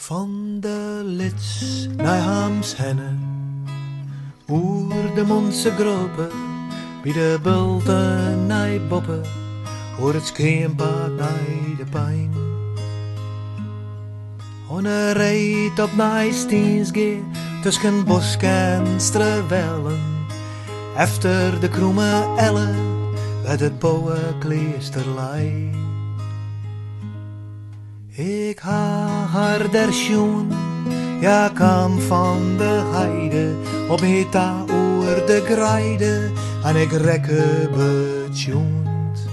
Van de lits naar Hamshenne, oer de Mondse gropen, bij de bulten naar Boppen, hoor het skreempaard naar de pijn. On een rijdt op naar Steensgee, tussen bosk en strewellen, efter de kromme ellen, met het bouwen kleesterlei. Ik ha haar der schoen, ja kwam van de heide, op heta oer de greide, en ik rekke betjoend.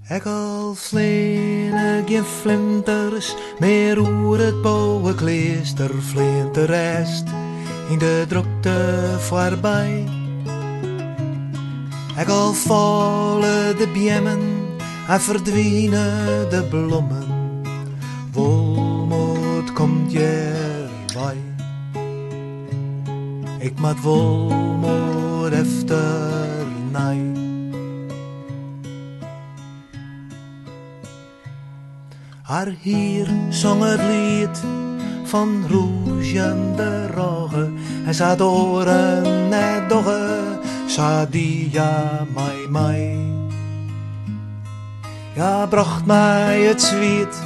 Ik al vleene geen flinters, meer oer het bouwen kleester, vleent de rest in de drukte voorbij. Ik al vallen de bjemmen, en verdwijnen de bloemen, wolmoed komt bij. Ik maat wolmoed efter nij. Haar hier zong het lied van Rouge en de Roge, en zat de oren net dogge, zat die ja mij. Ja, bracht mij het zweet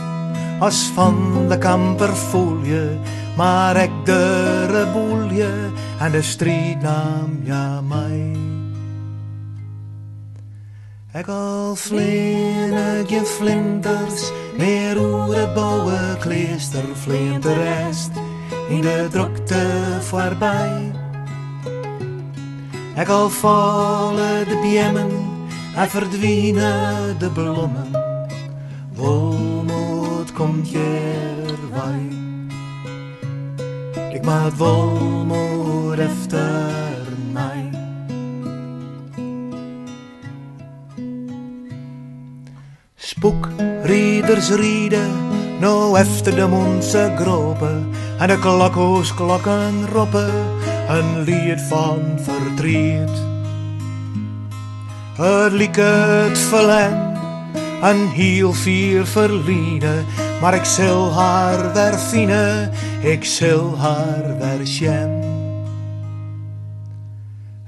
als van de kamperfolie, maar ik de reboelje en de strijd nam ja mij. Ik al vleene geen flinters, meer oer het bouwen kleester, vleent de rest in de drukte voorbij. Ik al vallen de bjemmen, en verdwijnen de bloemen, wolmoed komt bij. Ik maak wolmoed efter mij. Spookrieders rieden, nou efter de Mondse gropen, en de klokko's klokken roepen, een lied van verdriet. Het liek het verlen, en heel veel verliezen, maar ik zal haar weer vinden, ik zal haar weer zien.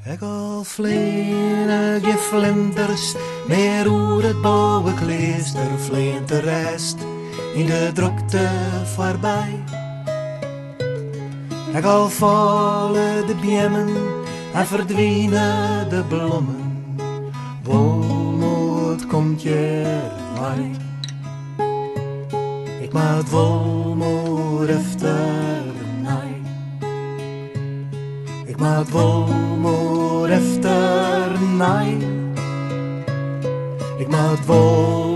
Ik al vleene geen flinters, meer oer het bouwen kleester, vleent de rest in de drukte voorbij. Ik al vallen de bjemmen, en verdwijnen de bloemen, wolmoed komt bij. Ik maak wolmoed efter mij. Ik maak wolmoed efter mij. Ik maak wolmoed